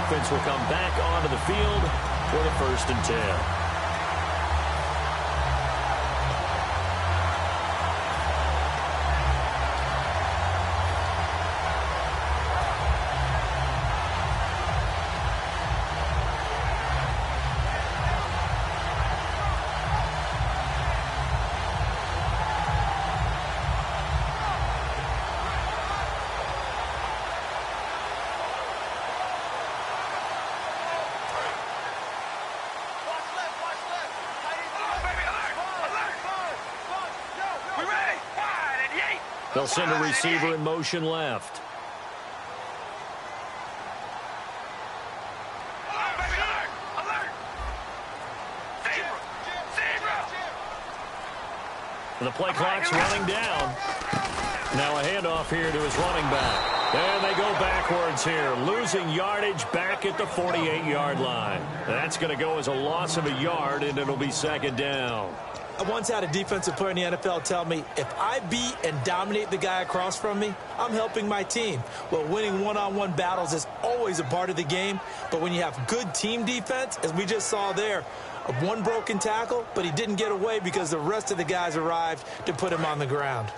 offense will come back onto the field for the 1st and 10. They'll send a receiver in motion left. The play clock's running down. Now a handoff here to his running back. And they go backwards here, losing yardage back at the 48-yard line. That's going to go as a loss of a yard, and it'll be 2nd down. I once had a defensive player in the NFL tell me, if I beat and dominate the guy across from me, I'm helping my team. Well, winning one-on-one battles is always a part of the game, but when you have good team defense, as we just saw there, one broken tackle, but he didn't get away because the rest of the guys arrived to put him on the ground.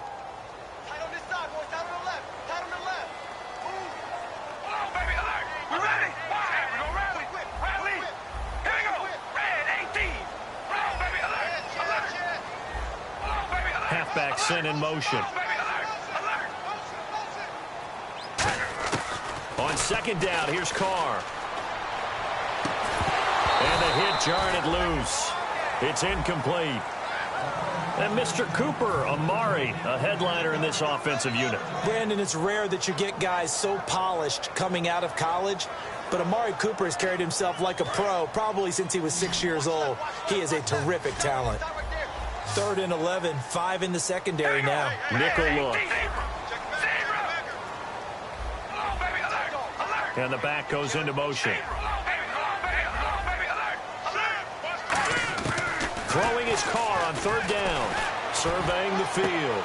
Halfback sent in motion. On 2nd down, here's Carr. And the hit jarred it loose. It's incomplete. And Mr. Cooper, Amari, a headliner in this offensive unit. Brandon, it's rare that you get guys so polished coming out of college, but Amari Cooper has carried himself like a pro probably since he was 6 years old. He is a terrific talent. 3rd and 11, 5 in the secondary now. Nickel look. And the back goes into motion. Throwing his Carr on 3rd down. Surveying the field.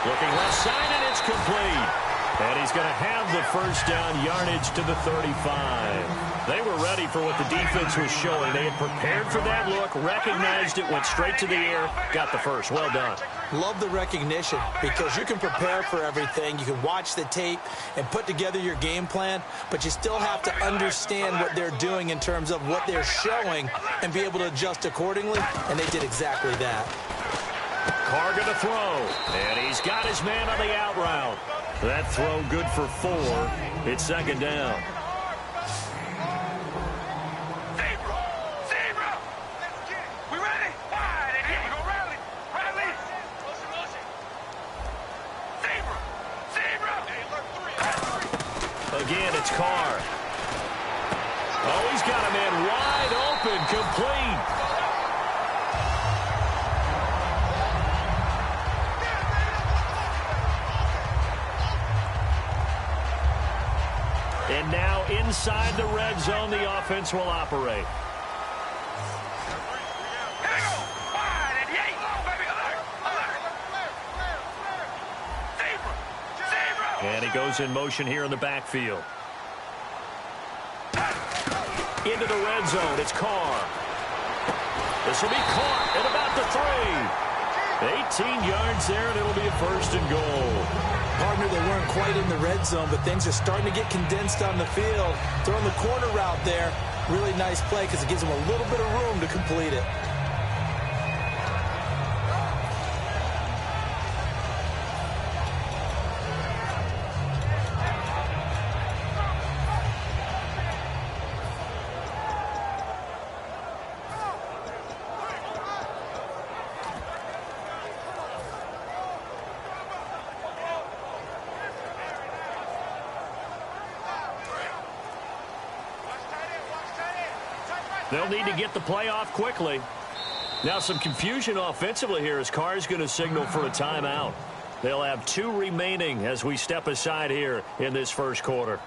Looking left side, and it's complete. And he's going to have the 1st down yardage to the 35. They were ready for what the defense was showing. They had prepared for that look, recognized it, went straight to the air, got the first. Well done. Love the recognition because you can prepare for everything. You can watch the tape and put together your game plan, but you still have to understand what they're doing in terms of what they're showing and be able to adjust accordingly, and they did exactly that. Carr going to throw, and he's got his man on the out route. That throw good for 4. It's 2nd down. Again, it's Carr. Oh, he's got a man wide open, complete. And now inside the red zone, the offense will operate. And he goes in motion here in the backfield. Into the red zone, it's Carr. This will be caught at about the 3. 18 yards there, and it'll be a 1st and goal. Partner, they weren't quite in the red zone, but things are starting to get condensed on the field. Throwing the corner route there, really nice play because it gives them a little bit of room to complete it. They'll need to get the play off quickly. Now some confusion offensively here as Carr's going to signal for a timeout. They'll have 2 remaining as we step aside here in this 1st quarter.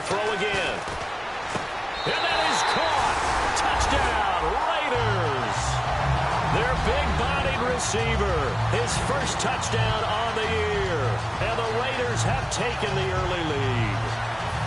throw again. And that is caught. Touchdown, Raiders. Their big-bodied receiver, his first touchdown on the year. And the Raiders have taken the early lead.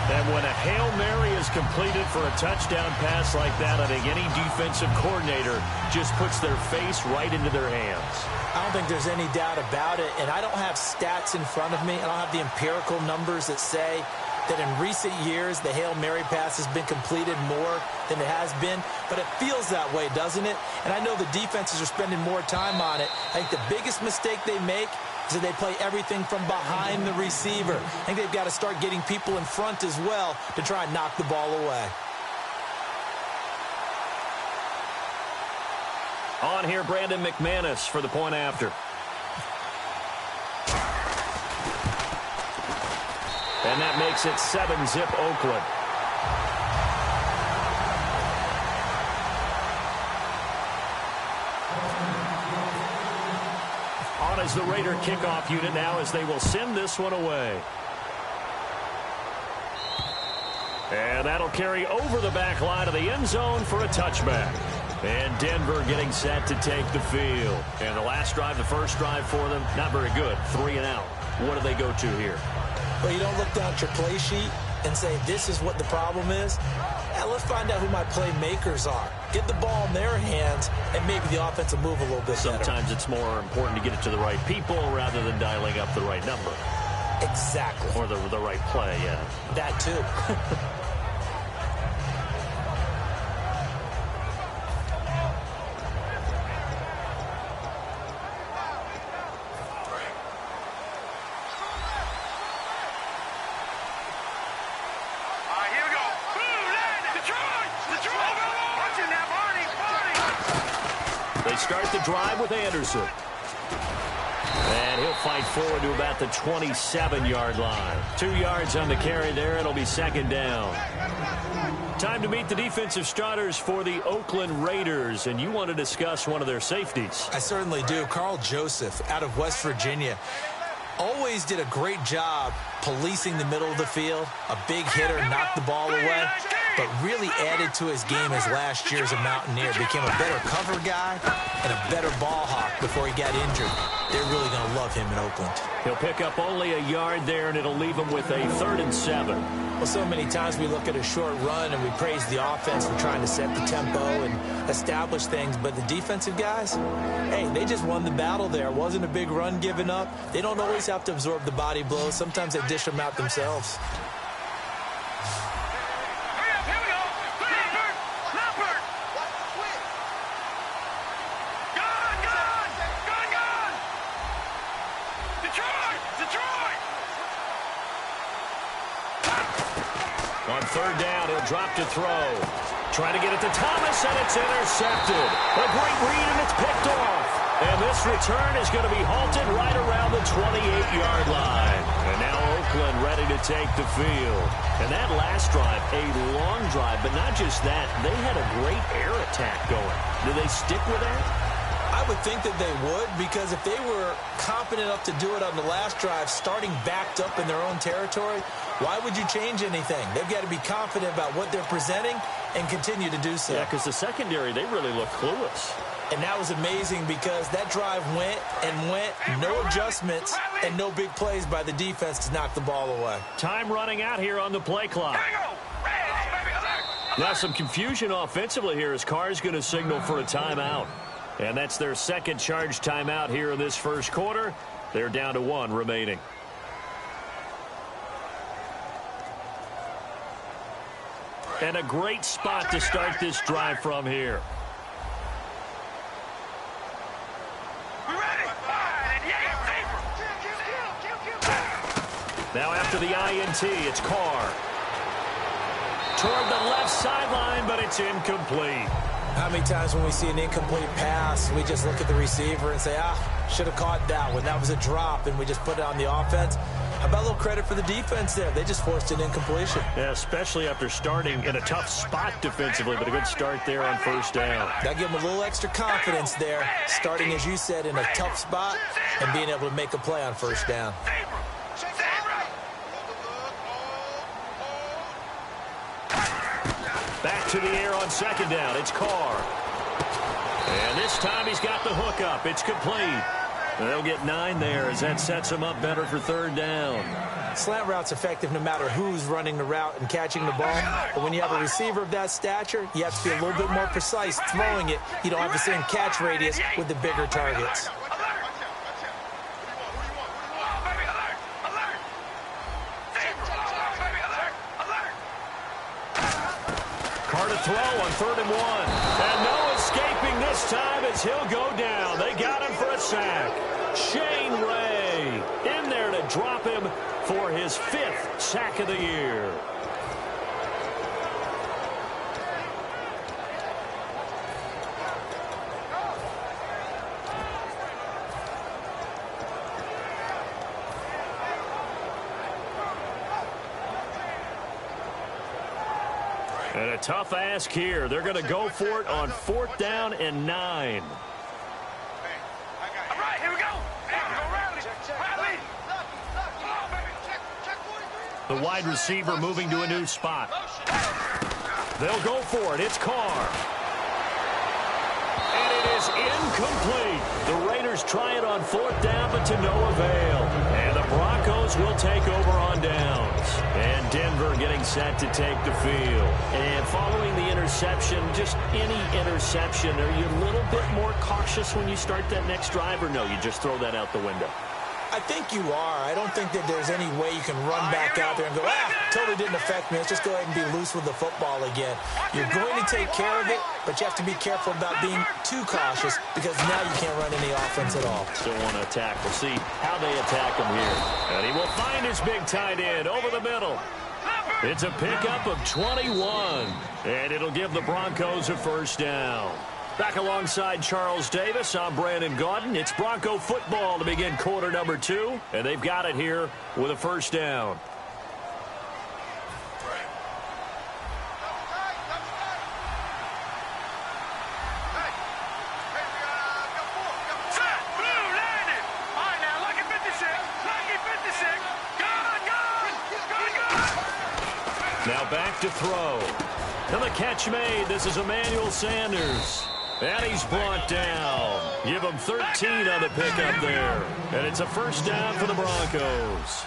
And when a Hail Mary is completed for a touchdown pass like that, I think any defensive coordinator just puts their face right into their hands. I don't think there's any doubt about it, and I don't have stats in front of me. I don't have the empirical numbers that say that in recent years the Hail Mary pass has been completed more than it has been, but it feels that way, doesn't it? And I know the defenses are spending more time on it. I think the biggest mistake they make is that they play everything from behind the receiver. I think they've got to start getting people in front as well to try and knock the ball away. On here, Brandon McManus for the point after. And that makes it 7-zip Oakland. On as the Raider kickoff unit now as they will send this one away. And that'll carry over the back line of the end zone for a touchback. And Denver getting set to take the field. And the last drive, the first drive for them, not very good. 3 and out. What do they go to here? Well, you don't look down at your play sheet and say, this is what the problem is. Yeah, let's find out who my playmakers are. Get the ball in their hands, and maybe the offense will move a little bit Sometimes better. it's more important to get it to the right people rather than dialing up the right number. Exactly. Or the right play, yeah. That too. Start the drive with Anderson. And he'll fight forward to about the 27-yard line. 2 yards on the carry there. It'll be second down. Time to meet the defensive starters for the Oakland Raiders. And you want to discuss one of their safeties. I certainly do. Carl Joseph out of West Virginia. Always did a great job policing the middle of the field. A big hitter, knocked the ball away. But really added to his game as last year as a Mountaineer. Became a better cover guy and a better ball hawk before he got injured. They're really going to love him in Oakland. He'll pick up only a yard there, and it'll leave him with a 3rd and 7. Well, so many times we look at a short run and we praise the offense for trying to set the tempo and establish things. But the defensive guys, hey, they just won the battle there. It wasn't a big run given up. They don't always have to absorb the body blows. Sometimes they dish them out themselves. On 3rd down, he'll drop to throw. Trying to get it to Thomas, and it's intercepted. A great read, and it's picked off. And this return is going to be halted right around the 28-yard line. And now Oakland ready to take the field. And that last drive, a long drive, but not just that. They had a great air attack going. Do they stick with that? I would think that they would, because if they were confident enough to do it on the last drive, starting backed up in their own territory, why would you change anything? They've got to be confident about what they're presenting and continue to do so. Yeah, because the secondary, they really look clueless. And that was amazing because that drive went and went, no adjustments, and no big plays by the defense to knock the ball away. Time running out here on the play clock. Now some confusion offensively here as Carr's going to signal for a timeout. And that's their second charge timeout here in this first quarter. They're down to 1 remaining. And a great spot to start this drive from here. Now after the INT, it's Carr. Toward the left sideline, but it's incomplete. How many times when we see an incomplete pass, we just look at the receiver and say, should have caught that one. That was a drop, and we just put it on the offense. How about a little credit for the defense there? They just forced an incompletion. Yeah, especially after starting in a tough spot defensively, but a good start there on 1st down. That gave them a little extra confidence there, starting, as you said, in a tough spot and being able to make a play on 1st down. to the air on second down. It's Carr. And this time he's got the hook up. It's complete. They'll get 9 there as that sets them up better for third down. Slant route's effective no matter who's running the route and catching the ball. But when you have a receiver of that stature, you have to be a little bit more precise throwing it. You don't have the same catch radius with the bigger targets. Carr to throw on 3rd and 1. And no escaping this time as he'll go down. They got him for a sack. Shane Ray in there to drop him for his 5th sack of the year. And a tough ask here. They're going to go for it on 4th down and 9. The wide receiver moving to a new spot. They'll go for it. It's Carr. And it is incomplete. The Raiders try it on 4th down, but to no avail. And the Broncos will take over on downs. And Denver getting set to take the field. And following the interception, just any interception, are you a little bit more cautious when you start that next drive, or no, you just throw that out the window? I think you are. I don't think that there's any way you can run back out there and go, totally didn't affect me. Let's just go ahead and be loose with the football again. You're going to take care of it, but you have to be careful about being too cautious because now you can't run any offense at all. Still want to attack. We'll see how they attack him here. And he will find his big tight end over the middle. It's a pickup of 21, and it'll give the Broncos a 1st down. Back alongside Charles Davis, I'm Brandon Gaudin. It's Bronco football to begin quarter number 2, and they've got it here with a 1st down. Now back to throw. And the catch made. This is Emmanuel Sanders. And he's brought down. Give him 13 on the pickup there. And it's a 1st down for the Broncos.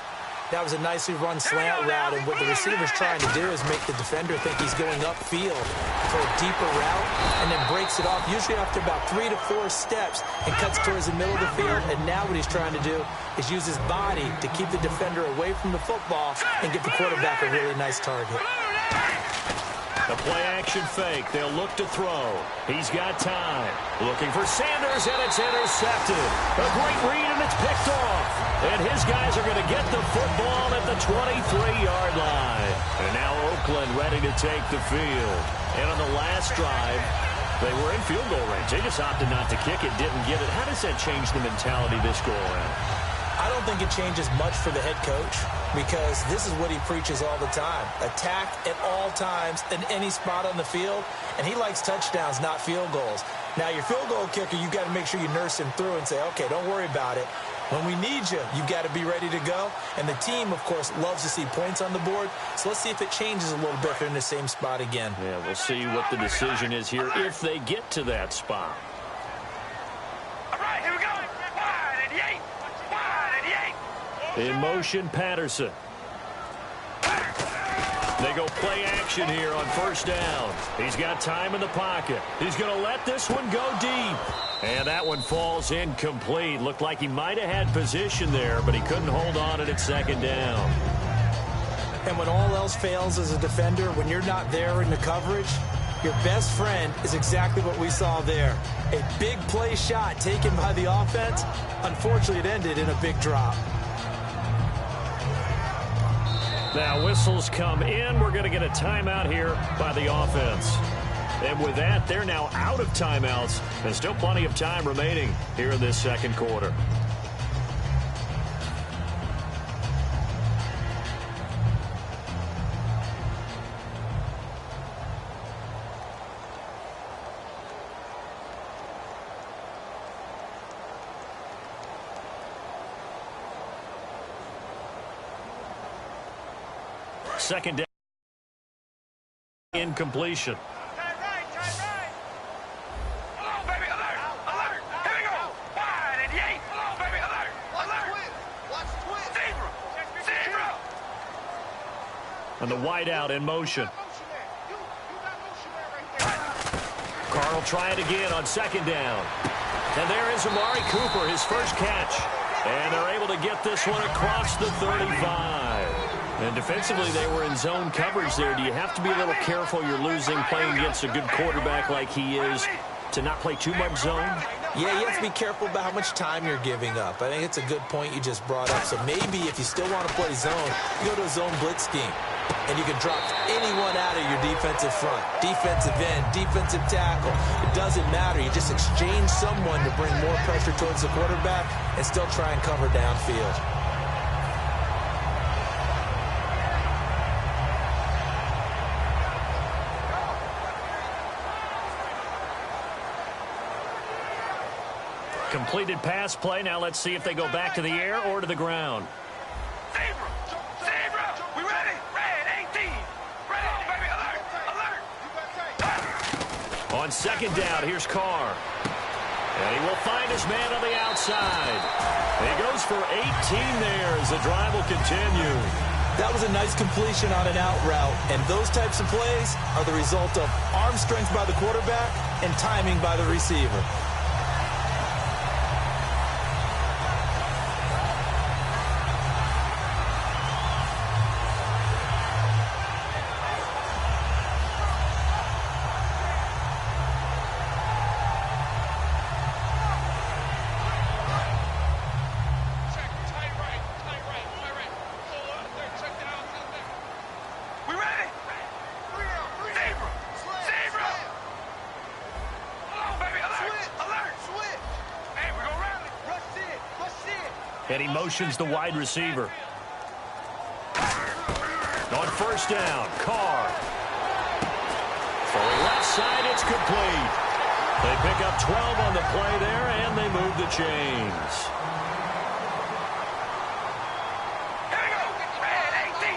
That was a nicely run slant route, and what the receiver's trying to do is make the defender think he's going upfield for a deeper route, and then breaks it off, usually after about 3 to 4 steps, and cuts towards the middle of the field. And now what he's trying to do is use his body to keep the defender away from the football and give the quarterback a really nice target. The play-action fake. They'll look to throw. He's got time. Looking for Sanders, and it's intercepted. A great read, and it's picked off. And his guys are going to get the football at the 23-yard line. And now Oakland ready to take the field. And on the last drive, they were in field goal range. They just opted not to kick it, didn't get it. How does that change the mentality this go-around? I don't think it changes much for the head coach because this is what he preaches all the time. Attack at all times in any spot on the field, and he likes touchdowns, not field goals. Now, your field goal kicker, you've got to make sure you nurse him through and say, okay, don't worry about it. When we need you, you've got to be ready to go. And the team, of course, loves to see points on the board. So let's see if it changes a little bit if they're in the same spot again. Yeah, we'll see what the decision is here if they get to that spot. All right, here we go. Wide and yank. Wide and yank. In motion, Patterson. They go play action here on 1st down. He's got time in the pocket. He's going to let this one go deep. And that one falls incomplete. Looked like he might have had position there, but he couldn't hold on it at 2nd down. And when all else fails as a defender, when you're not there in the coverage, your best friend is exactly what we saw there. A big play shot taken by the offense. Unfortunately, it ended in a big drop. Now whistles come in. We're going to get a timeout here by the offense. And with that, they're now out of timeouts. And still plenty of time remaining here in this 2nd quarter. Second down, incompletion. And the wideout in motion. Carr will try it again on second down. And there is Amari Cooper, his first catch. And they're able to get this one across the 35. And defensively, they were in zone coverage there. Do you have to be a little careful? You're losing playing against a good quarterback like he is to not play too much zone? Yeah, you have to be careful about how much time you're giving up. I think it's a good point you just brought up. So maybe if you still want to play zone, you go to a zone blitz scheme. And you can drop anyone out of your defensive front. Defensive end, defensive tackle. It doesn't matter. You just exchange someone to bring more pressure towards the quarterback and still try and cover downfield. Completed pass play. Now let's see if they go back to the air or to the ground. We ready? Red 18. Ready, baby. Alert. On second down, here's Carr. And he will find his man on the outside. He goes for 18 there as the drive will continue. That was a nice completion on an out route. And those types of plays are the result of arm strength by the quarterback and timing by the receiver. And he motions the wide receiver. On first down, Carr. Fully left side, it's complete. They pick up 12 on the play there, and they move the chains. Here we go. Red 18.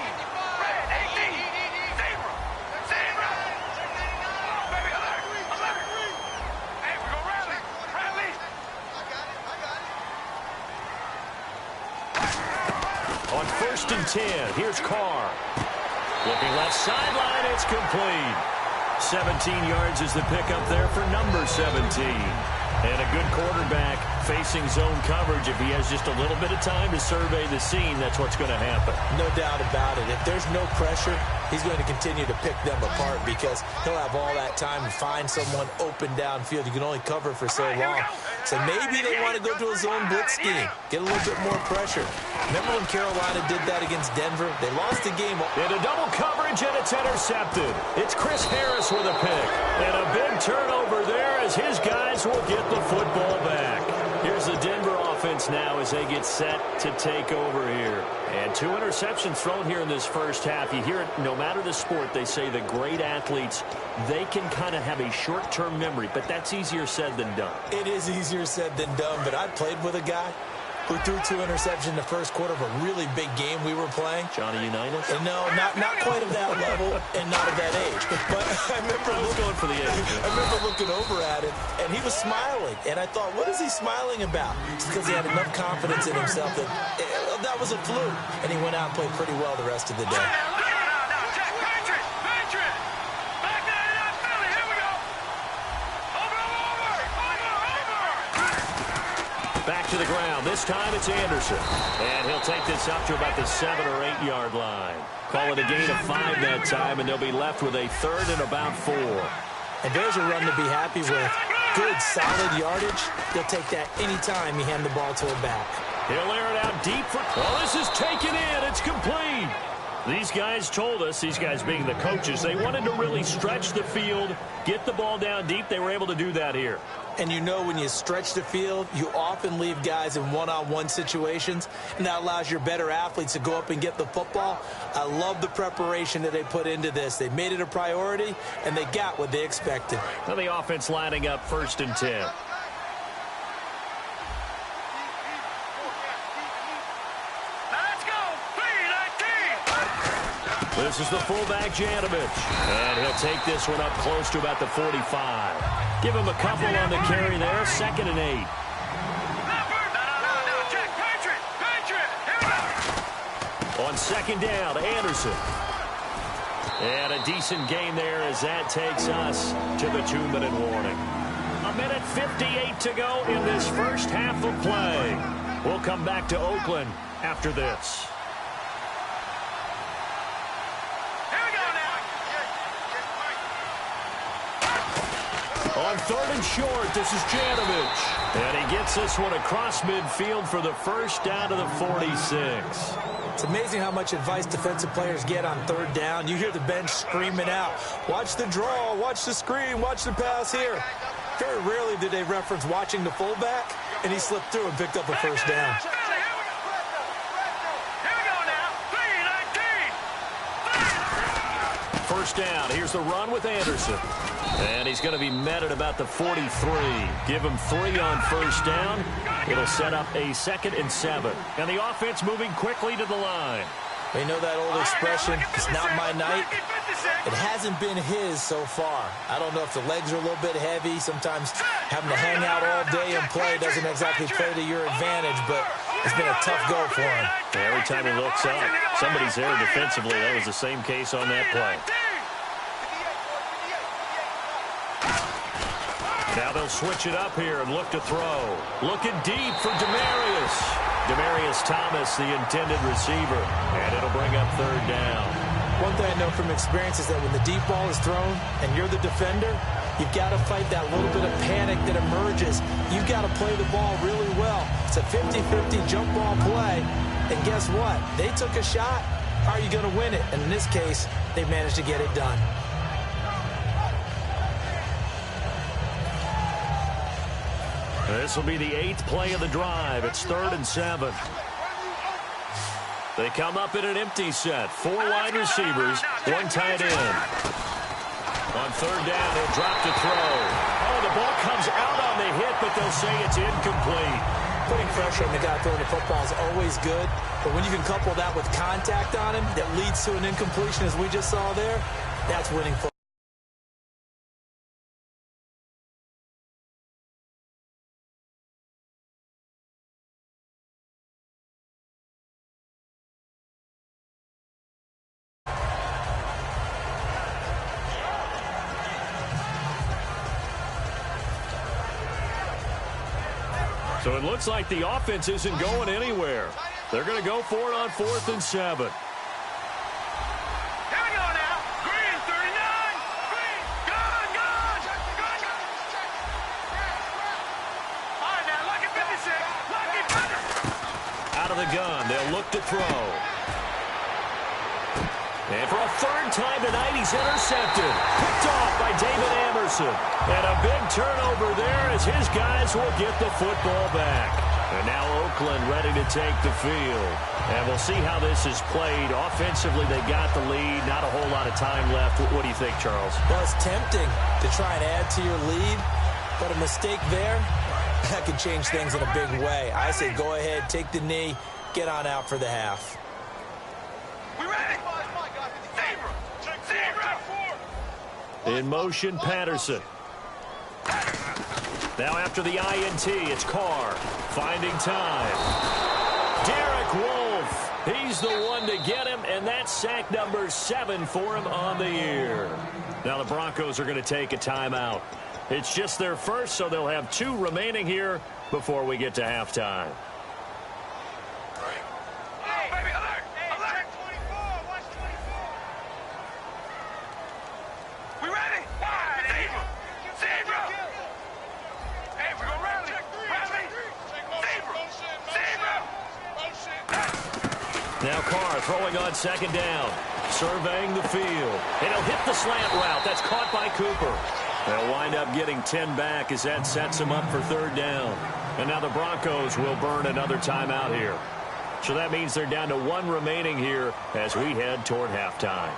Red 18. Zebra. Oh, baby, alert. Hey, we go rally. On first and 10, here's Carr. Looking left sideline, it's complete. 17 yards is the pickup there for number 17. And a good quarterback facing zone coverage. If he has just a little bit of time to survey the scene, that's what's going to happen. No doubt about it. If there's no pressure, he's going to continue to pick them apart because he'll have all that time to find someone open downfield. You can only cover for so long. So maybe they want to go to a zone blitz scheme, get a little bit more pressure. Remember when Carolina did that against Denver? They lost the game. Into double coverage, and it's intercepted. It's Chris Harris with a pick. And a big turnover there as his guys will get the football back. Here's the Denver offense now as they get set to take over here. And 2 interceptions thrown here in this first half. You hear it, no matter the sport, they say the great athletes, they can kind of have a short-term memory, but that's easier said than done. It is easier said than done, but I played with a guy who threw 2 interceptions in the first quarter of a really big game we were playing. Johnny Unitas? No, not quite of that level and not of that age. But I was going for the age. I remember looking over at him, and he was smiling. And I thought, what is he smiling about? It's because he had enough confidence in himself that that was a fluke. And he went out and played pretty well the rest of the day. Back to the ground. This time it's Anderson. And he'll take this up to about the 7 or 8 yard line. Call it a gain of 5 that time, and they'll be left with a 3rd and about 4. And there's a run to be happy with. Good, solid yardage. They'll take that any time you hand the ball to a back. He'll air it out deep for... Oh, this is taken in. It's complete. These guys told us, these guys being the coaches, they wanted to really stretch the field, get the ball down deep. They were able to do that here. And you know when you stretch the field, you often leave guys in one-on-one situations, and that allows your better athletes to go up and get the football. I love the preparation that they put into this. They made it a priority, and they got what they expected. Now the offense lining up 1st and 10. This is the fullback, Janovich. And he'll take this one up close to about the 45. Give him a couple on the carry there. 2nd and 8. On second down, Anderson. And a decent gain there as that takes us to the 2-minute warning. 1:58 to go in this first half of play. We'll come back to Oakland after this. On 3rd and short, this is Janovich. And he gets this one across midfield for the first down to the 46. It's amazing how much advice defensive players get on 3rd down. You hear the bench screaming out, watch the draw, watch the screen, watch the pass here. Very rarely do they reference watching the fullback, and he slipped through and picked up a first down. First down. Here's the run with Anderson. And he's going to be met at about the 43. Give him 3 on first down. It'll set up a 2nd and 7. And the offense moving quickly to the line. You know that old expression, it's not my night? It hasn't been his so far. I don't know if the legs are a little bit heavy. Sometimes having to hang out all day and play doesn't exactly play to your advantage, but it's been a tough go for him. Every time he looks up, somebody's there defensively. That was the same case on that play. Now they'll switch it up here and look to throw. Looking deep for Demaryius. Demaryius Thomas, the intended receiver. And it'll bring up 3rd down. One thing I know from experience is that when the deep ball is thrown and you're the defender, you've got to fight that little bit of panic that emerges. You've got to play the ball really well. It's a 50-50 jump ball play. And guess what? They took a shot. How are you going to win it? And in this case, they managed to get it done. This will be the 8th play of the drive. It's 3rd and 7. They come up in an empty set. 4 wide receivers, 1 tight end. On 3rd down, he'll drop to throw. Oh, the ball comes out on the hit, but they'll say it's incomplete. Putting pressure on the guy throwing the football is always good, but when you can couple that with contact on him that leads to an incompletion, as we just saw there, that's winning football. So it looks like the offense isn't going anywhere. They're going to go for it on 4th and 7. Here we go now. Green, 39. Green, gone. All right, now, lucky 56. Lucky 56. Out of the gun, they'll look to throw. And for a 3rd time tonight, he's intercepted. Picked off by David Amerson. And a big turnover there as his guys will get the football back. And now Oakland ready to take the field. And we'll see how this is played. Offensively, they got the lead. Not a whole lot of time left. What do you think, Charles? Well, it's tempting to try and add to your lead, but a mistake there, that could change things in a big way. I say go ahead, take the knee, get on out for the half. We ready? In motion, Patterson. Now after the INT, it's Carr finding time. Derek Wolfe, he's the one to get him, and that's sack number 7 for him on the year. Now the Broncos are going to take a timeout. It's just their first, so they'll have 2 remaining here before we get to halftime. Now Carr throwing on 2nd down. Surveying the field. And he'll hit the slant route. That's caught by Cooper. They'll wind up getting 10 back as that sets them up for 3rd down. And now the Broncos will burn another timeout here. So that means they're down to 1 remaining here as we head toward halftime.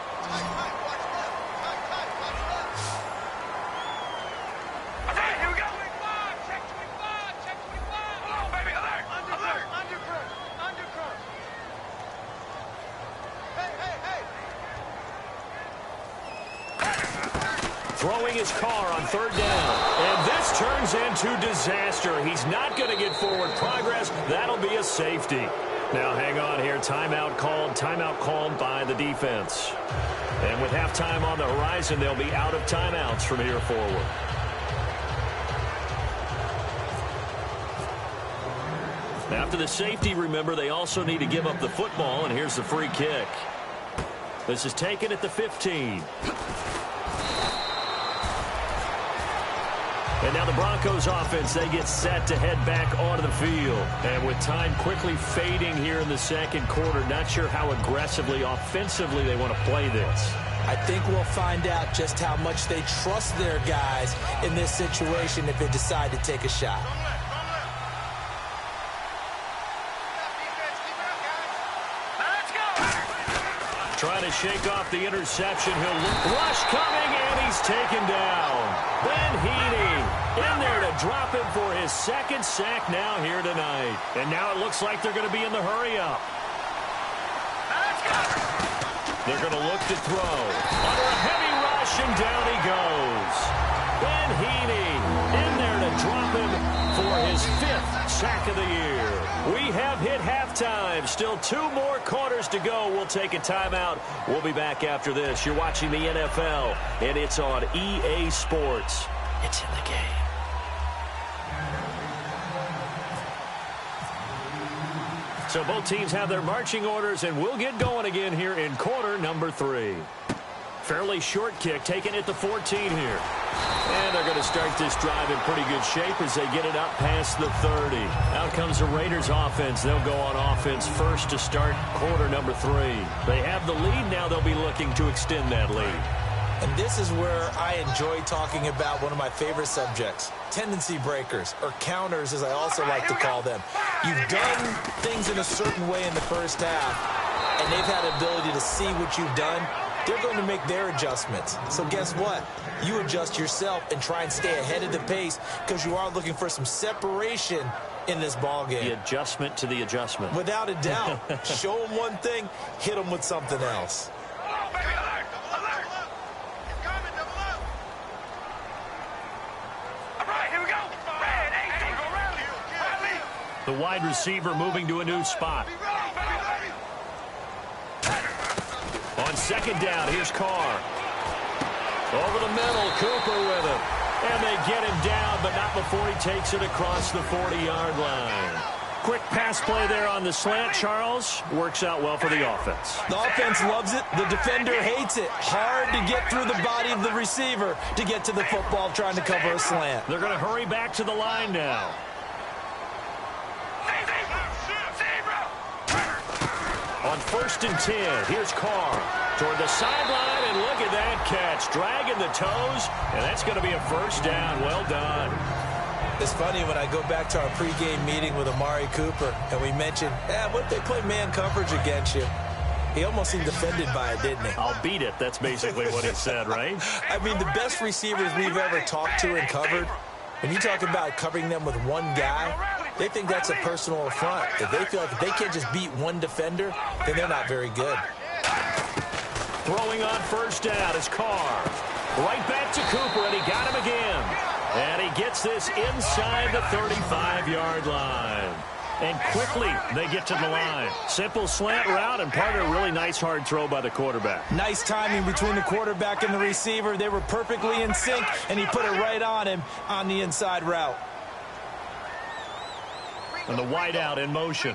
Throwing his Carr on 3rd down. And this turns into disaster. He's not going to get forward progress. That'll be a safety. Now hang on here. Timeout called by the defense. And with halftime on the horizon, they'll be out of timeouts from here forward. After the safety, remember, they also need to give up the football, and here's the free kick. This is taken at the 15. And now the Broncos offense, they get set to head back onto the field. And with time quickly fading here in the second quarter, not sure how aggressively, offensively they want to play this. I think we'll find out just how much they trust their guys in this situation if they decide to take a shot. Trying to shake off the interception. He'll look. Rush coming, and he's taken down. Ben Heaney in there to drop him for his second sack now here tonight. And now it looks like they're going to be in the hurry-up. They're going to look to throw. Under a heavy rush, and down he goes. Ben Heaney in there to drop him for his 5th sack of the year. We have hit halftime. Still 2 more quarters to go. We'll take a timeout. We'll be back after this. You're watching the NFL, and it's on EA Sports. It's in the game. So both teams have their marching orders, and we'll get going again here in quarter number 3. Fairly short kick taken at the 14 here. And they're going to start this drive in pretty good shape as they get it up past the 30. Out comes the Raiders offense. They'll go on offense first to start quarter number 3. They have the lead. Now they'll be looking to extend that lead. And this is where I enjoy talking about one of my favorite subjects, tendency breakers, or counters as I also like to call them. You've done things in a certain way in the first half, and they've had the ability to see what you've done. They're going to make their adjustments. So guess what? You adjust yourself and try and stay ahead of the pace because you are looking for some separation in this ball game. The adjustment to the adjustment. Without a doubt. Show them one thing, hit them with something else. The wide receiver moving to a new spot. On second down, here's Carr. Over the middle, Cooper with him. And they get him down, but not before he takes it across the 40-yard line. Quick pass play there on the slant, Charles. Works out well for the offense. The offense loves it. The defender hates it. Hard to get through the body of the receiver to get to the football trying to cover a slant. They're going to hurry back to the line now. On 1st and 10, here's Carr toward the sideline, and look at that catch. Dragging the toes, and that's going to be a first down. Well done. It's funny when I go back to our pregame meeting with Amari Cooper, and we mentioned, what if they play man coverage against you? He almost seemed offended by it, didn't he? I'll beat it. That's basically what he said, right? I mean, the best receivers we've ever talked to and covered, when you talk about covering them with one guy, they think that's a personal affront. If they feel like if they can't just beat one defender, then they're not very good. Throwing on first down is Carr. Right back to Cooper, and he got him again. And he gets this inside the 35-yard line. And quickly, they get to the line. Simple slant route, and part of a really nice hard throw by the quarterback. Nice timing between the quarterback and the receiver. They were perfectly in sync, and he put it right on him on the inside route. And the wideout in motion.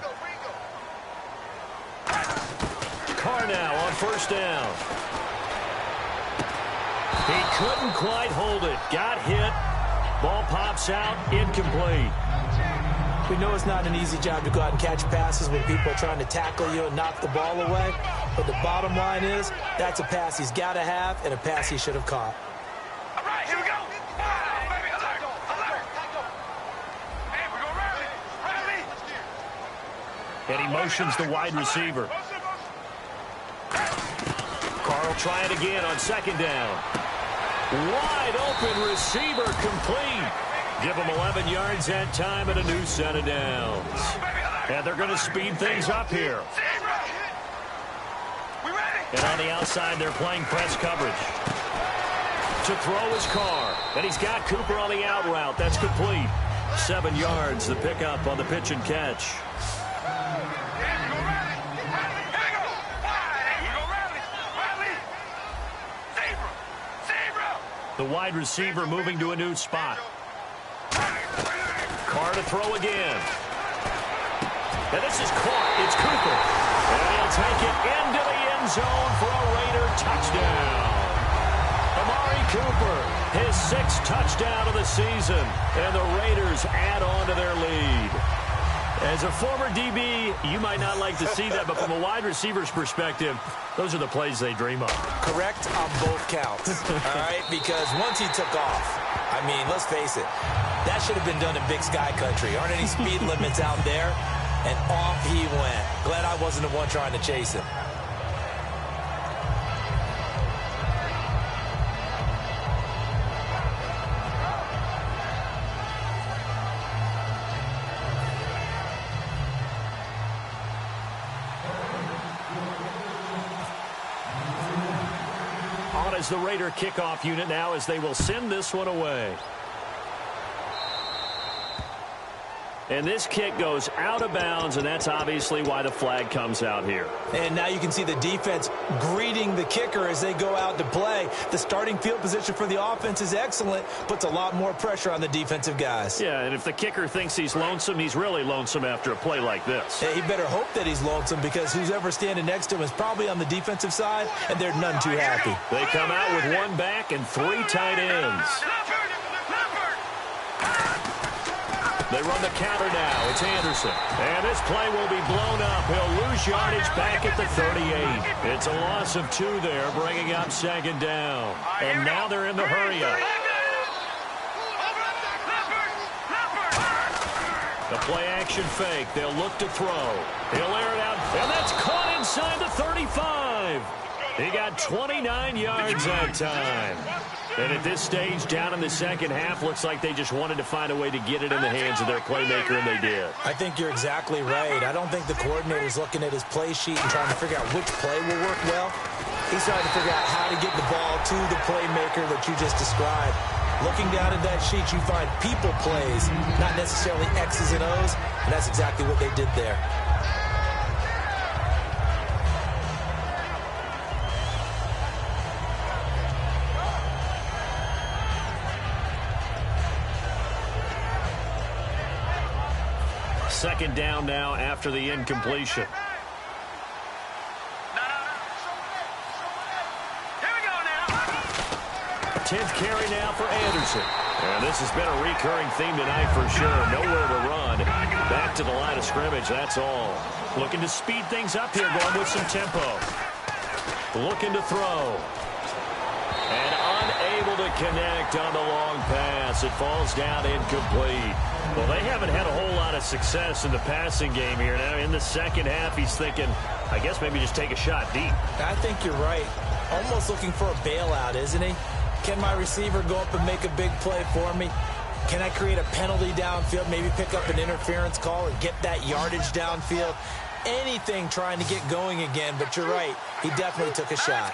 Carr now on first down. He couldn't quite hold it. Got hit. Ball pops out. Incomplete. We know it's not an easy job to go out and catch passes when people are trying to tackle you and knock the ball away. But the bottom line is, that's a pass he's got to have and a pass he should have caught. All right, here we go. And he motions the wide receiver. Carl try it again on second down. Wide open receiver complete. Give him 11 yards that time and a new set of downs. And they're going to speed things up here. And on the outside, they're playing press coverage. To throw is Carr. And he's got Cooper on the out route. That's complete. 7 yards, the pickup on the pitch and catch. The wide receiver moving to a new spot. Carr to throw again. And this is caught. It's Cooper. And he'll take it into the end zone for a Raider touchdown. Amari Cooper, his 6th touchdown of the season. And the Raiders add on to their lead. As a former DB, you might not like to see that, but from a wide receiver's perspective, those are the plays they dream of. Correct on both counts, all right? Because once he took off, I mean, let's face it, that should have been done in Big Sky Country. Aren't any speed limits out there? And off he went. Glad I wasn't the one trying to chase him. As the Raider kickoff unit now as they will send this one away. And this kick goes out of bounds, and that's obviously why the flag comes out here. And now you can see the defense greeting the kicker as they go out to play. The starting field position for the offense is excellent, puts a lot more pressure on the defensive guys. Yeah, and if the kicker thinks he's lonesome, he's really lonesome after a play like this. Yeah, he better hope that he's lonesome because who's ever standing next to him is probably on the defensive side, and they're none too happy. They come out with 1 back and 3 tight ends. They run the counter now. It's Anderson. And this play will be blown up. He'll lose yardage back at the 38. It's a loss of 2 there, bringing up 2nd down. And now they're in the hurry-up. The play-action fake. They'll look to throw. He'll air it out. And that's caught inside the 35. He got 29 yards that time. And at this stage, down in the second half, looks like they just wanted to find a way to get it in the hands of their playmaker, and they did. I think you're exactly right. I don't think the coordinator's looking at his play sheet and trying to figure out which play will work well. He's trying to figure out how to get the ball to the playmaker that you just described. Looking down at that sheet, you find people plays, not necessarily X's and O's, and that's exactly what they did there. Second down now after the incompletion. Here we go now. 10th carry now for Anderson. And this has been a recurring theme tonight for sure. Nowhere to run. Back to the line of scrimmage, that's all. Looking to speed things up here, going with some tempo. Looking to throw. And unable to connect on the long pass. It falls down incomplete. Well, they haven't had a whole lot of success in the passing game here. Now, in the second half, he's thinking, I guess maybe just take a shot deep. I think you're right. Almost looking for a bailout, isn't he? Can my receiver go up and make a big play for me? Can I create a penalty downfield, maybe pick up an interference call and get that yardage downfield? Anything trying to get going again, but you're right. He definitely took a shot.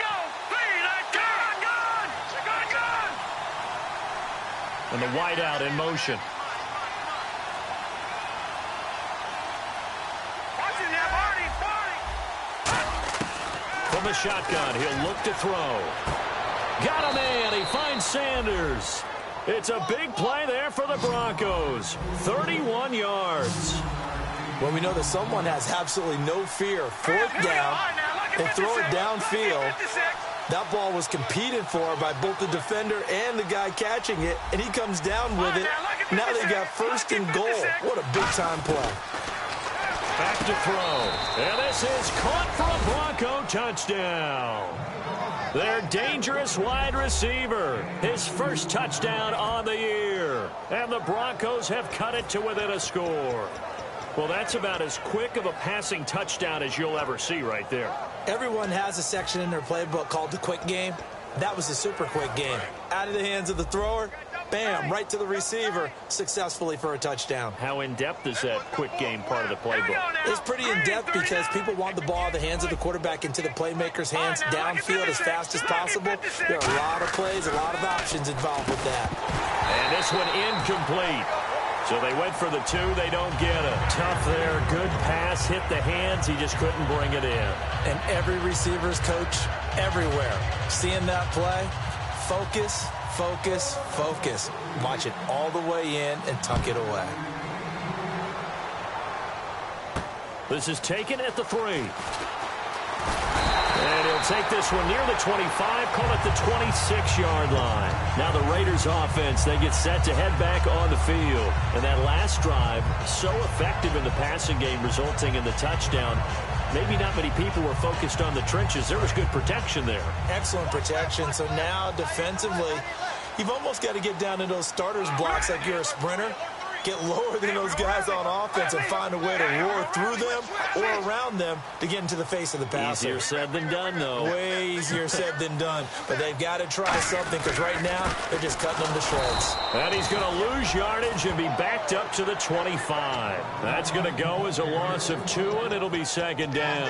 And the wideout in motion. From the shotgun, he'll look to throw. Got a man. He finds Sanders. It's a big play there for the Broncos. 31 yards. Well, we know that someone has absolutely no fear. 4th down, they throw it downfield. That ball was competed for by both the defender and the guy catching it, and he comes down with it. Now they got 1st and goal. What a big-time play. Back to throw. And this is caught for a Bronco touchdown. Their dangerous wide receiver. His 1st touchdown on the year. And the Broncos have cut it to within a score. Well, that's about as quick of a passing touchdown as you'll ever see right there. Everyone has a section in their playbook called the quick game. That was a super quick game. Out of the hands of the thrower, bam, right to the receiver, successfully for a touchdown. How in-depth is that quick game part of the playbook? It's pretty in-depth because people want the ball out of the hands of the quarterback into the playmaker's hands downfield as fast as possible. There are a lot of plays, a lot of options involved with that. And this one incomplete. So they went for the 2. They don't get it. Tough there. Good pass. Hit the hands. He just couldn't bring it in. And every receiver's coach everywhere, seeing that play, focus, focus, focus. Watch it all the way in and tuck it away. This is taken at the 3. And he'll take this one near the 25, call it the 26-yard line. Now the Raiders offense, they get set to head back on the field. And that last drive, so effective in the passing game, resulting in the touchdown. Maybe not many people were focused on the trenches. There was good protection there. Excellent protection. So now defensively, you've almost got to get down in those starters blocks like you're a sprinter. Get lower than those guys on offense and find a way to roar through them or around them to get into the face of the passer. Easier said than done, though. Way easier said than done. But they've got to try something because right now they're just cutting them to shreds. And he's going to lose yardage and be backed up to the 25. That's going to go as a loss of 2, and it'll be second down.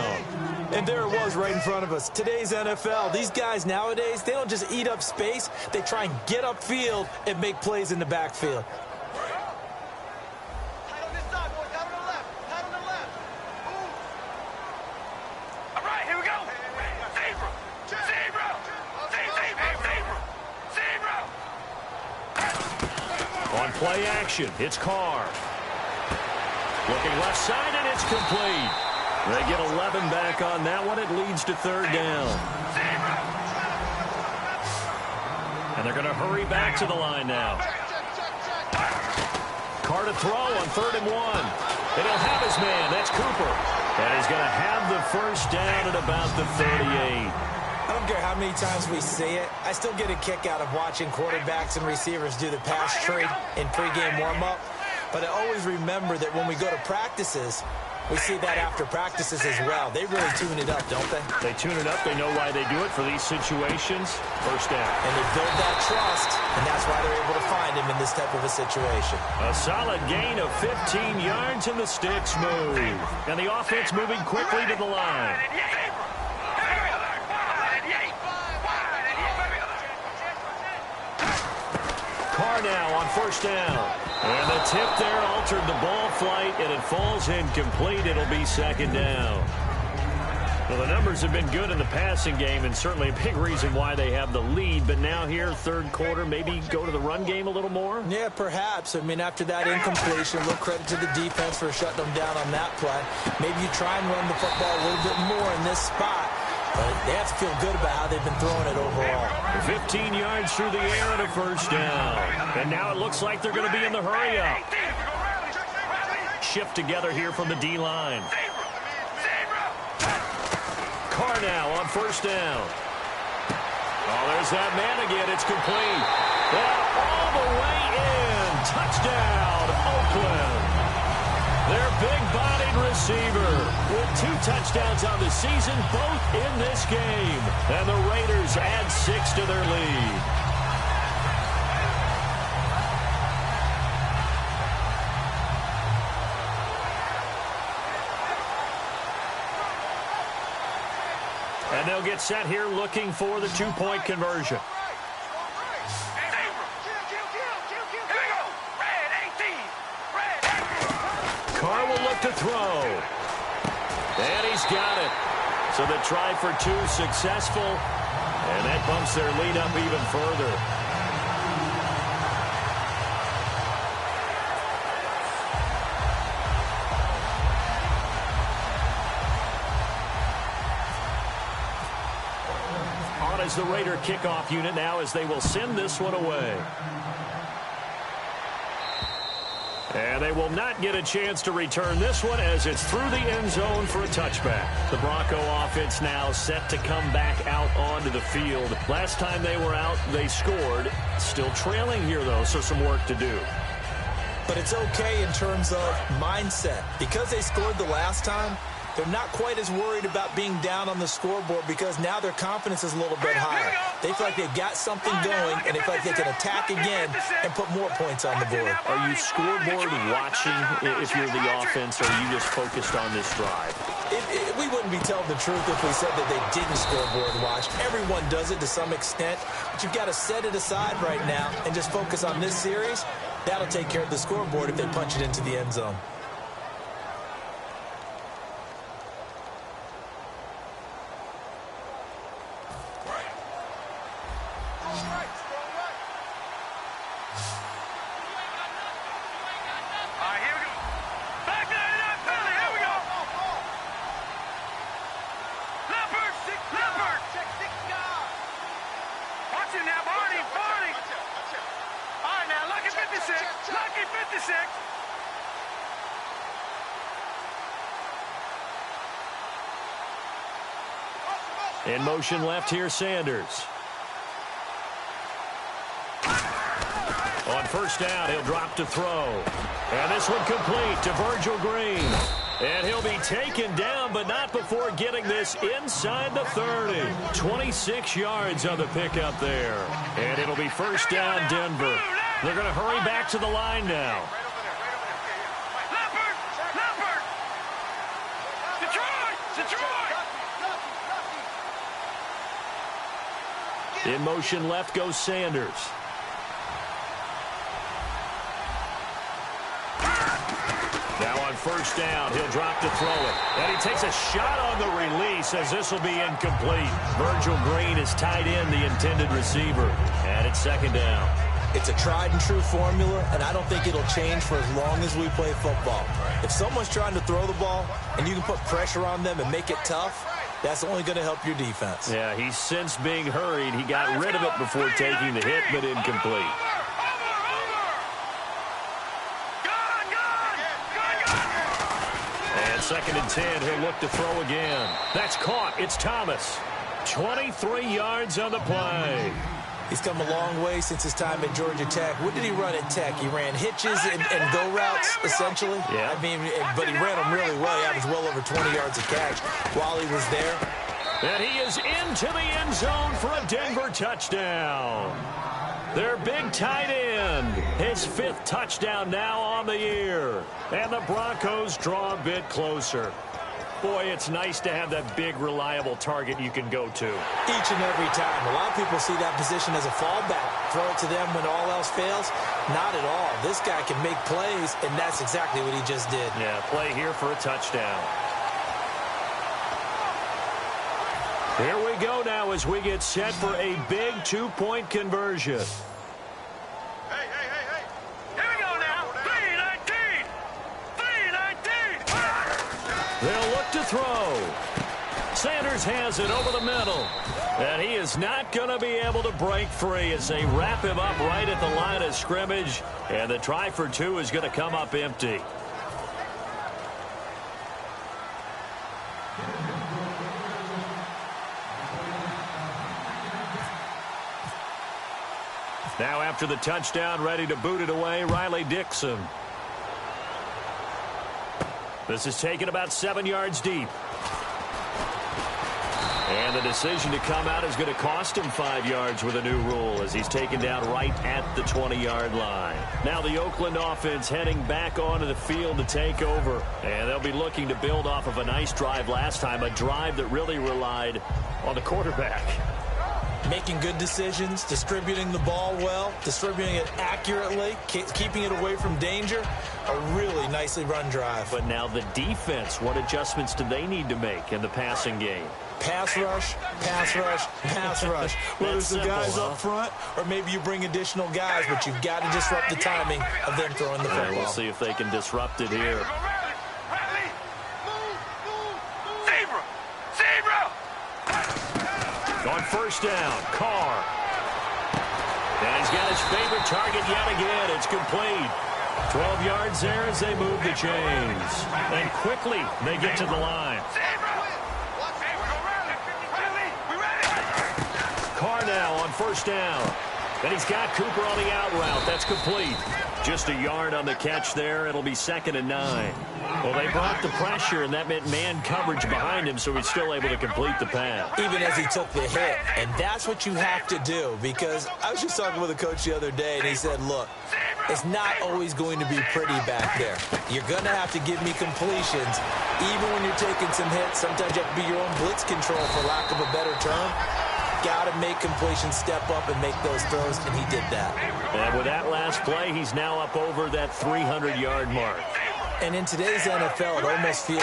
And there it was right in front of us. Today's NFL, these guys nowadays, they don't just eat up space. They try and get upfield and make plays in the backfield. Play action. It's Carr. Looking left side, and it's complete. They get 11 back on that one. It leads to third down. And they're going to hurry back to the line now. Carr to throw on 3rd and 1. And he'll have his man. That's Cooper. And he's going to have the first down at about the 38. I don't care how many times we see it. I still get a kick out of watching quarterbacks and receivers do the pass trade in pregame warm-up. But I always remember that when we go to practices, we see that after practices as well. They really tune it up, don't they? They tune it up. They know why they do it for these situations. First down. And they build that trust, and that's why they're able to find him in this type of a situation. A solid gain of 15 yards, and the sticks move. And the offense moving quickly to the line. Carr now on first down. And the tip there altered the ball flight, and it falls incomplete. It'll be second down. Well, the numbers have been good in the passing game, and certainly a big reason why they have the lead. But now here, third quarter, maybe go to the run game a little more? Yeah, perhaps. I mean, after that incompletion, a little credit to the defense for shutting them down on that play. Maybe you try and run the football a little bit more in this spot. But they have to feel good about how they've been throwing it overall. 15 yards through the air and a first down. And now it looks like they're going to be in the hurry-up. Shift together here from the D-line. Carr now on first down. Oh, there's that man again. It's complete. And all the way in. Touchdown, Oakland. Their big-bodied receiver with 2 touchdowns on the season, both in this game. And the Raiders add 6 to their lead. And they'll get set here looking for the 2-point conversion. Carr will look to throw. And he's got it. So the try for 2 successful. And that bumps their lead up even further. On as the Raider kickoff unit now as they will send this one away. And they will not get a chance to return this one as it's through the end zone for a touchback. The Bronco offense now set to come back out onto the field. Last time they were out, they scored. Still trailing here, though, so some work to do. But it's okay in terms of mindset. Because they scored the last time, they're not quite as worried about being down on the scoreboard because now their confidence is a little bit higher. They feel like they've got something going, and they feel like they can attack again and put more points on the board. Are you scoreboard watching if you're the offense, or are you just focused on this drive? We wouldn't be telling the truth if we said that they didn't scoreboard watch. Everyone does it to some extent, but you've got to set it aside right now and just focus on this series. That'll take care of the scoreboard if they punch it into the end zone. In motion left here, Sanders. On first down, he'll drop to throw. And this one complete to Virgil Green. And he'll be taken down, but not before getting this inside the 30. 26 yards on the pickup there. And it'll be first down, Denver. They're going to hurry back to the line now. In motion left goes Sanders. Now on first down, he'll drop to throw it. And he takes a shot on the release as this will be incomplete. Virgil Green is tied in the intended receiver. And it's second down. It's a tried and true formula, and I don't think it'll change for as long as we play football. If someone's trying to throw the ball and you can put pressure on them and make it tough, that's only going to help your defense. Yeah, he's since being hurried. He got rid of it before taking the hit, but incomplete. And second and 10, he'll look to throw again. That's caught. It's Thomas. 23 yards on the play. He's come a long way since his time at Georgia Tech. What did he run at Tech? He ran hitches and go routes, essentially. Yeah. I mean, but he ran them really well. He averaged well over 20 yards a catch while he was there. And he is into the end zone for a Denver touchdown. Their big tight end, his 5th touchdown now on the year. And the Broncos draw a bit closer. Boy, it's nice to have that big, reliable target you can go to. Each and every time. A lot of people see that position as a fallback. Throw it to them when all else fails. Not at all. This guy can make plays, and that's exactly what he just did. Yeah, play here for a touchdown. Here we go now as we get set for a big 2-point conversion. They'll look to throw. Sanders has it over the middle. And he is not going to be able to break free as they wrap him up right at the line of scrimmage. And the try for 2 is going to come up empty. Now after the touchdown, ready to boot it away, Riley Dixon. This is taken about 7 yards deep. And the decision to come out is going to cost him 5 yards with a new rule as he's taken down right at the 20-yard line. Now the Oakland offense heading back onto the field to take over. And they'll be looking to build off of a nice drive last time, a drive that really relied on the quarterback. Making good decisions, distributing the ball well, distributing it accurately, keeping it away from danger. A really nicely run drive. But now the defense, what adjustments do they need to make in the passing game? Pass rush, pass rush, pass rush. Whether it's the guys up front or maybe you bring additional guys, but you've got to disrupt the timing of them throwing the football. We'll see if they can disrupt it here. On first down, Carr. And he's got his favorite target yet again. It's complete. 12 yards there as they move the chains. And quickly they get to the line. Carr now on first down. And he's got Cooper on the out route. That's complete. Just a yard on the catch there. It'll be 2nd and 9. Well, they brought the pressure, and that meant man coverage behind him, so he's still able to complete the pass. Even as he took the hit. And that's what you have to do, because I was just talking with a coach the other day, and he said, look, it's not always going to be pretty back there. You're going to have to give me completions. Even when you're taking some hits, sometimes you have to be your own blitz control, for lack of a better term. Got to make completions, step up and make those throws, and he did that. And with that last play, he's now up over that 300-yard mark. And in today's NFL, it almost feels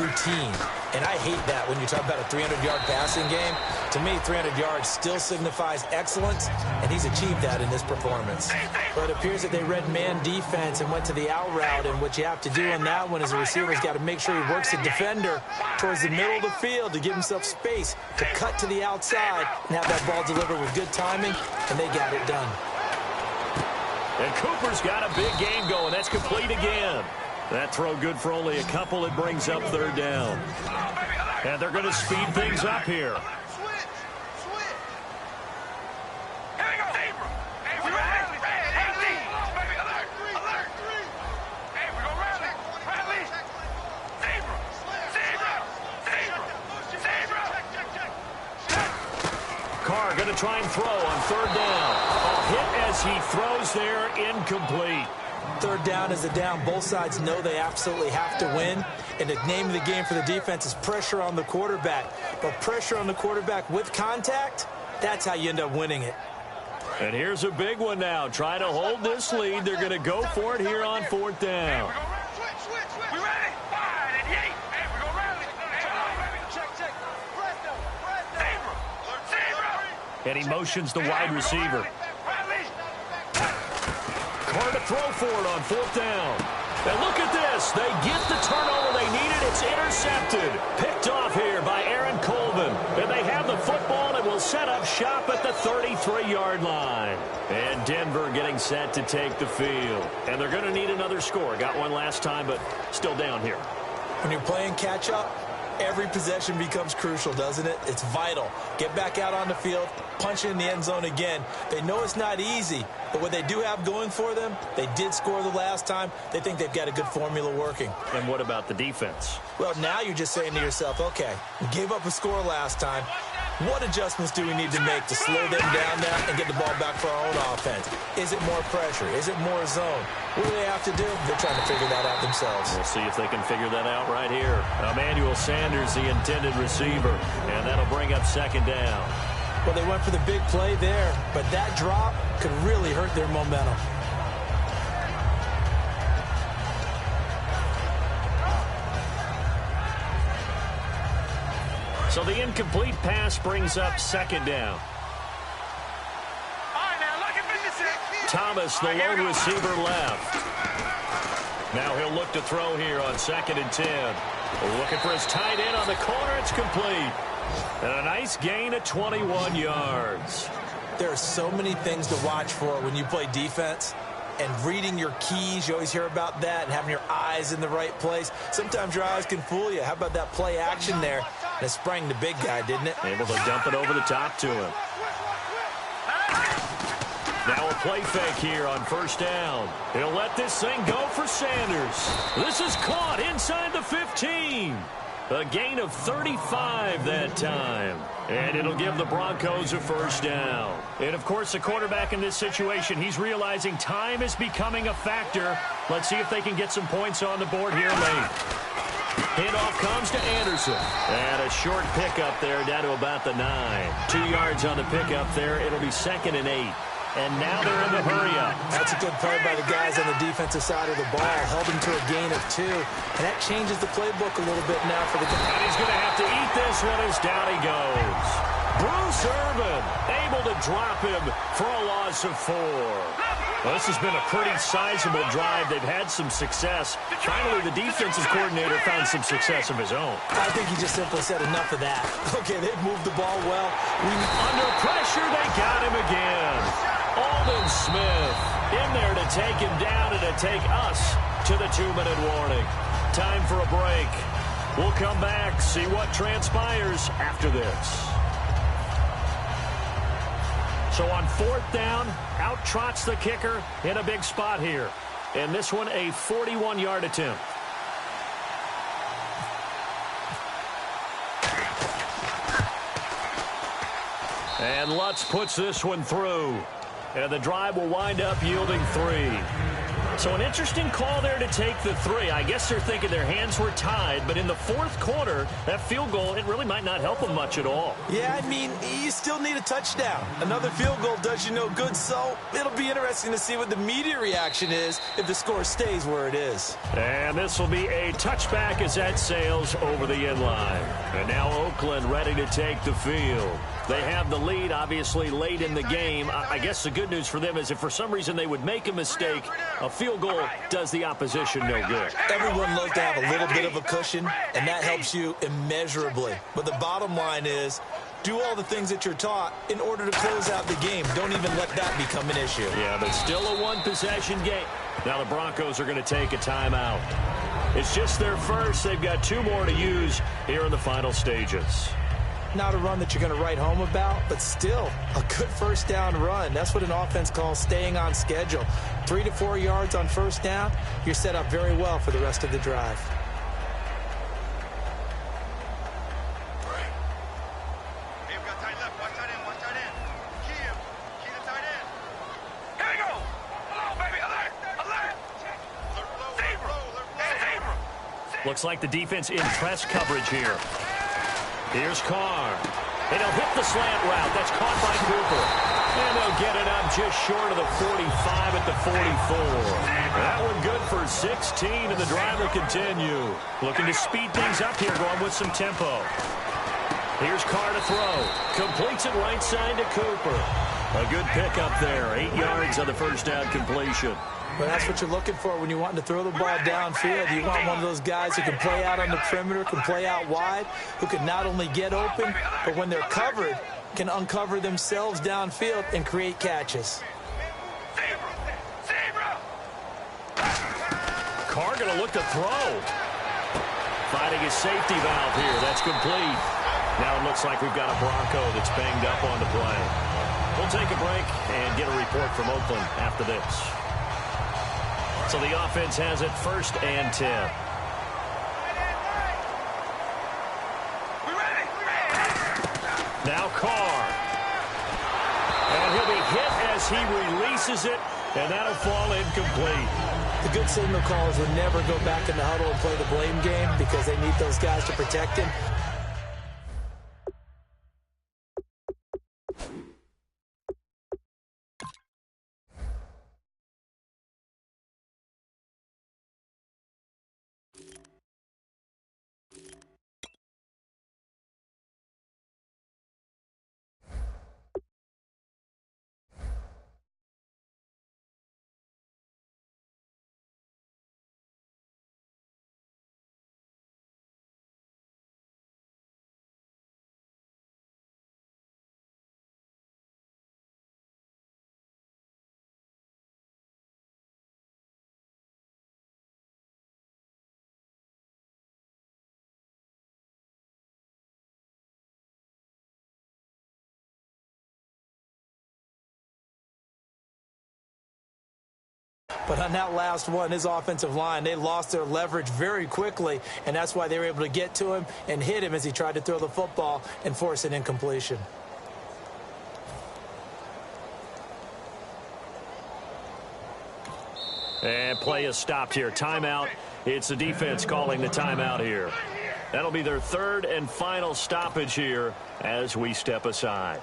routine. And I hate that when you talk about a 300-yard passing game. To me, 300 yards still signifies excellence, and he's achieved that in this performance. But it appears that they read man defense and went to the out route, and what you have to do on that one is a receiver's got to make sure he works the defender towards the middle of the field to give himself space to cut to the outside and have that ball delivered with good timing, and they got it done. And Cooper's got a big game going. That's complete again. That throw good for only a couple. It brings up third down. And they're going to speed things up here. Carr going to try and throw on third down. A hit as he throws there, incomplete. Third down is a down. Both sides know they absolutely have to win. And the name of the game for the defense is pressure on the quarterback. But pressure on the quarterback with contact, that's how you end up winning it. And here's a big one now. Trying to hold this lead. They're going to go for it here on fourth down. And he motions the wide receiver. Carr to throw for it on fourth down. And look at this. They get the turnover they needed. It's intercepted. Picked off here by Aaron Colvin. And they have the football and will set up shop at the 33-yard line. And Denver getting set to take the field. And they're going to need another score. Got one last time, but still down here. When you're playing catch-up, every possession becomes crucial, doesn't it? It's vital. Get back out on the field, punch in the end zone again. They know it's not easy, but what they do have going for them, they did score the last time. They think they've got a good formula working. And what about the defense? Well, now you're just saying to yourself, okay, we gave up a score last time. What adjustments do we need to make to slow them down now and get the ball back for our own offense? Is it more pressure? Is it more zone? What do they have to do? They're trying to figure that out themselves. We'll see if they can figure that out right here. Emmanuel Sanders, the intended receiver, and that'll bring up second down. Well, they went for the big play there, but that drop could really hurt their momentum. So the incomplete pass brings up second down. Thomas, the lone receiver, left. Now he'll look to throw here on 2nd and 10. Looking for his tight end on the corner. It's complete. And a nice gain of 21 yards. There are so many things to watch for when you play defense. And reading your keys, you always hear about that, and having your eyes in the right place. Sometimes your eyes can fool you. How about that play action there? And it sprang the big guy, didn't it? Able to dump it over the top to him. Now a play fake here on first down. He'll let this thing go for Sanders. This is caught inside the 15. A gain of 35 that time. And it'll give the Broncos a first down. And, of course, the quarterback in this situation, he's realizing time is becoming a factor. Let's see if they can get some points on the board here late. Handoff comes to Anderson. And a short pickup there down to about the 9. 2 yards on the pickup there. It'll be 2nd and 8. And now they're in the hurry-up. That's a good play by the guys on the defensive side of the ball. Held him to a gain of 2. And that changes the playbook a little bit now for the guy. And he's going to have to eat this one as down he goes. Bruce Irvin able to drop him for a loss of 4. Well, this has been a pretty sizable drive. They've had some success. Finally, the defensive coordinator found some success of his own. I think he just simply said enough of that. Okay, they've moved the ball well. Under pressure, they got him again. Aldon Smith in there to take him down and to take us to the 2-minute warning. Time for a break. We'll come back, see what transpires after this. So on fourth down, out trots the kicker in a big spot here. And this one a 41-yard attempt. And Lutz puts this one through. And the drive will wind up yielding 3. So an interesting call there to take the 3. I guess they're thinking their hands were tied, but in the fourth quarter, that field goal, it really might not help them much at all. Yeah, I mean, you still need a touchdown. Another field goal does you no good, so it'll be interesting to see what the media reaction is if the score stays where it is. And this will be a touchback as that sails over the end line. And now Oakland ready to take the field. They have the lead, obviously, late in the game. I guess the good news for them is if for some reason they would make a mistake, a field goal does the opposition no good. Everyone loves to have a little bit of a cushion, and that helps you immeasurably. But the bottom line is Do all the things that you're taught in order to close out the game. Don't even let that become an issue. Yeah, but still a one-possession game. Now the Broncos are going to take a timeout. It's just their first. They've got 2 more to use here in the final stages. Not a run that you're going to write home about, but still a good first down run. That's what an offense calls staying on schedule. 3 to 4 yards on first down, you're set up very well for the rest of the drive. Looks like the defense in press coverage here. Here's Carr. And he'll hit the slant route. That's caught by Cooper. And they'll get it up just short of the 45 at the 44. That one good for 16, and the drive will continue. Looking to speed things up here, going with some tempo. Here's Carr to throw. Completes it right side to Cooper. A good pickup there. 8 yards on the first down completion. Well, that's what you're looking for when you're wanting to throw the ball downfield. You want one of those guys who can play out on the perimeter, can play out wide, who can not only get open, but when they're covered, can uncover themselves downfield and create catches. Carr going to look to throw. Finding his safety valve here. That's complete. Now it looks like we've got a Bronco that's banged up on the play. We'll take a break and get a report from Oakland after this. So the offense has it 1st and 10. Now Carr. And he'll be hit as he releases it, and that'll fall incomplete. The good signal callers would never go back in the huddle and play the blame game because they need those guys to protect him. But on that last one, his offensive line, they lost their leverage very quickly, and that's why they were able to get to him and hit him as he tried to throw the football and force an incompletion. And play is stopped here. Timeout. It's the defense calling the timeout here. That'll be their 3rd and final stoppage here as we step aside.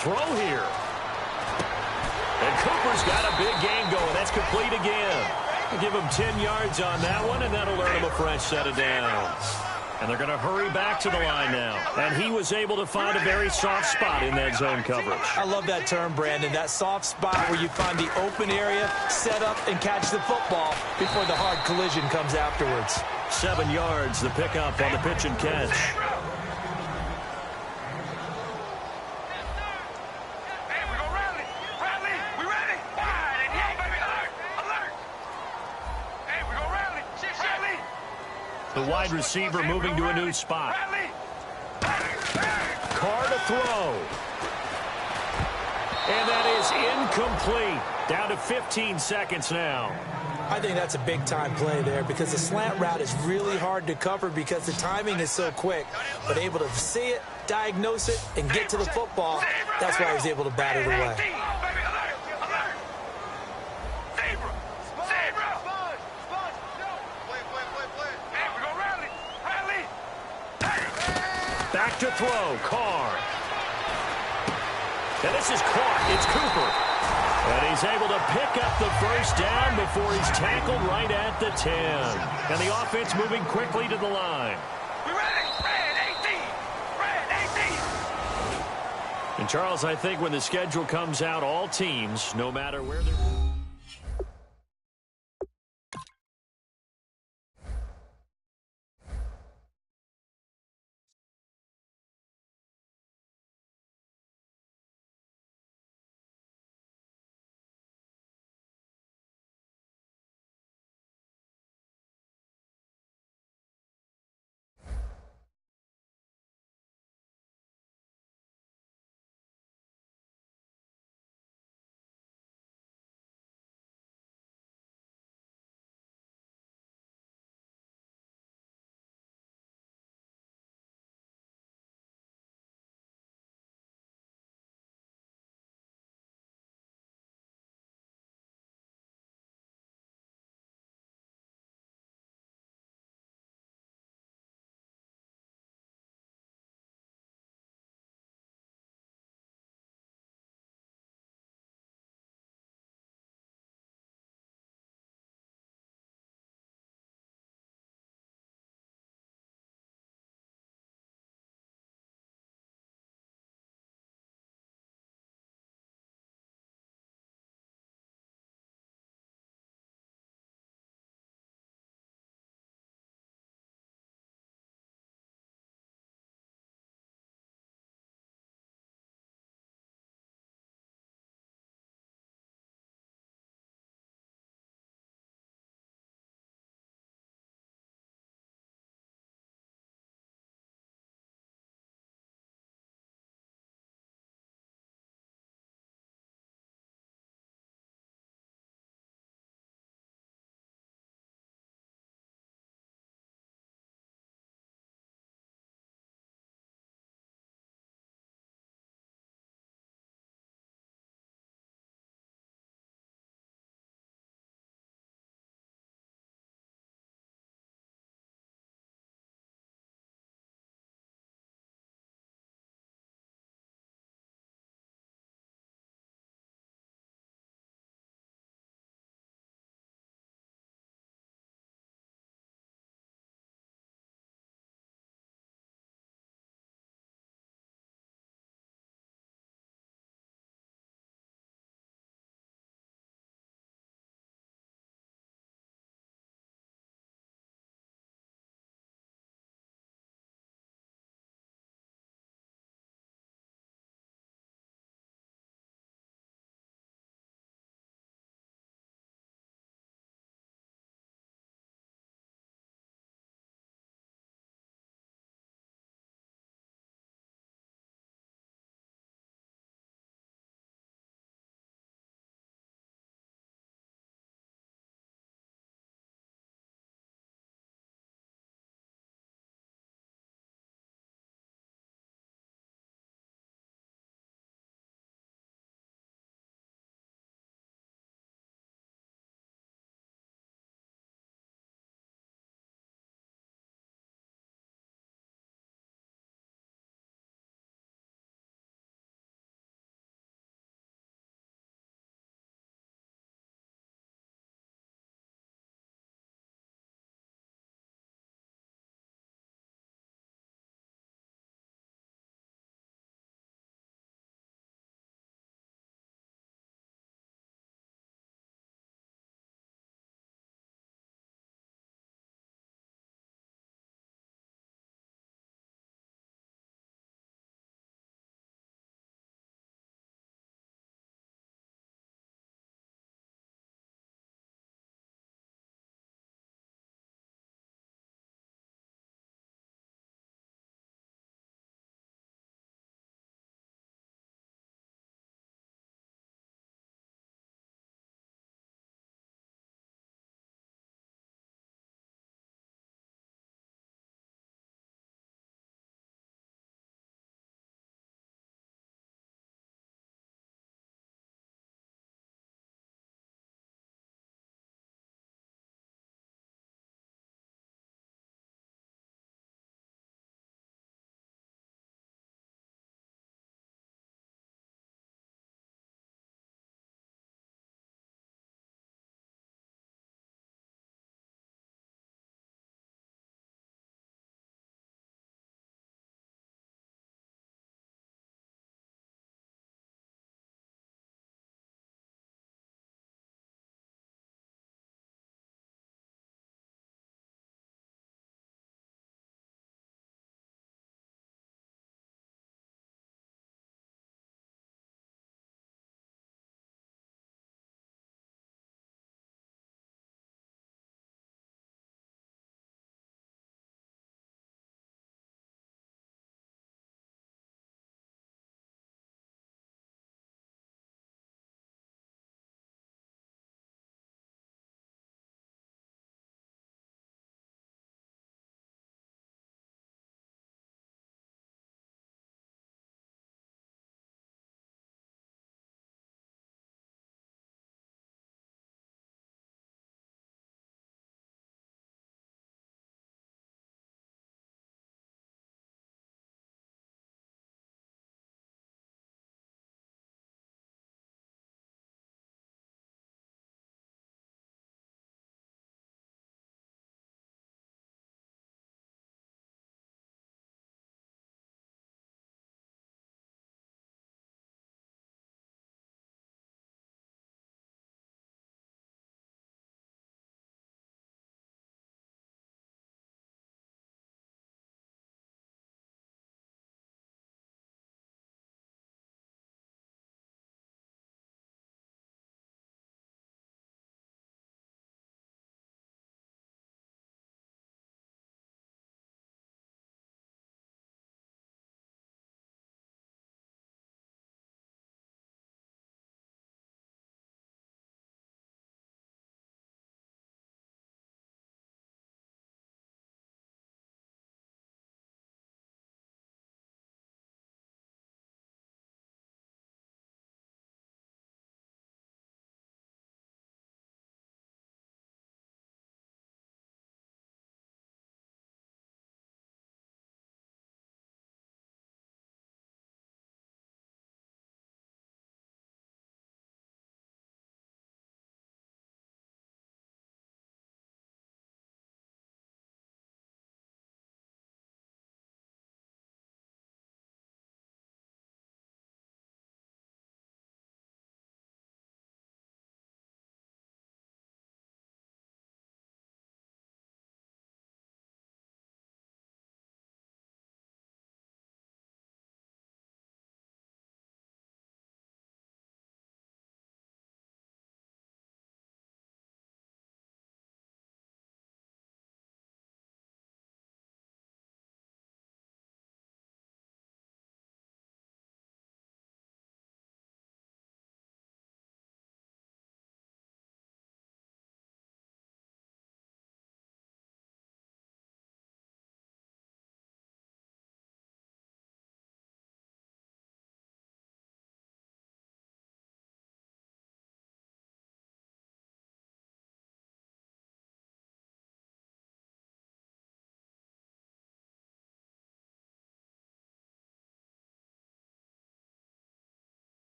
Throw here. And Cooper's got a big game going. That's complete again. Give him 10 yards on that one, and that'll earn him a fresh set of downs. And they're going to hurry back to the line now. And he was able to find a very soft spot in that zone coverage. I love that term, Brandon. That soft spot where you find the open area, set up, and catch the football before the hard collision comes afterwards. 7 yards, the pickup on the pitch and catch. The wide receiver moving to a new spot. Carr to throw. And that is incomplete. Down to 15 seconds now. I think that's a big-time play there because the slant route is really hard to cover because the timing is so quick. But able to see it, diagnose it, and get to the football, that's why he was able to bat it away. Back to throw, Carr. And this is caught. It's Cooper. And he's able to pick up the first down before he's tackled right at the 10. And the offense moving quickly to the line. And Charles, I think when the schedule comes out, all teams, no matter where they're...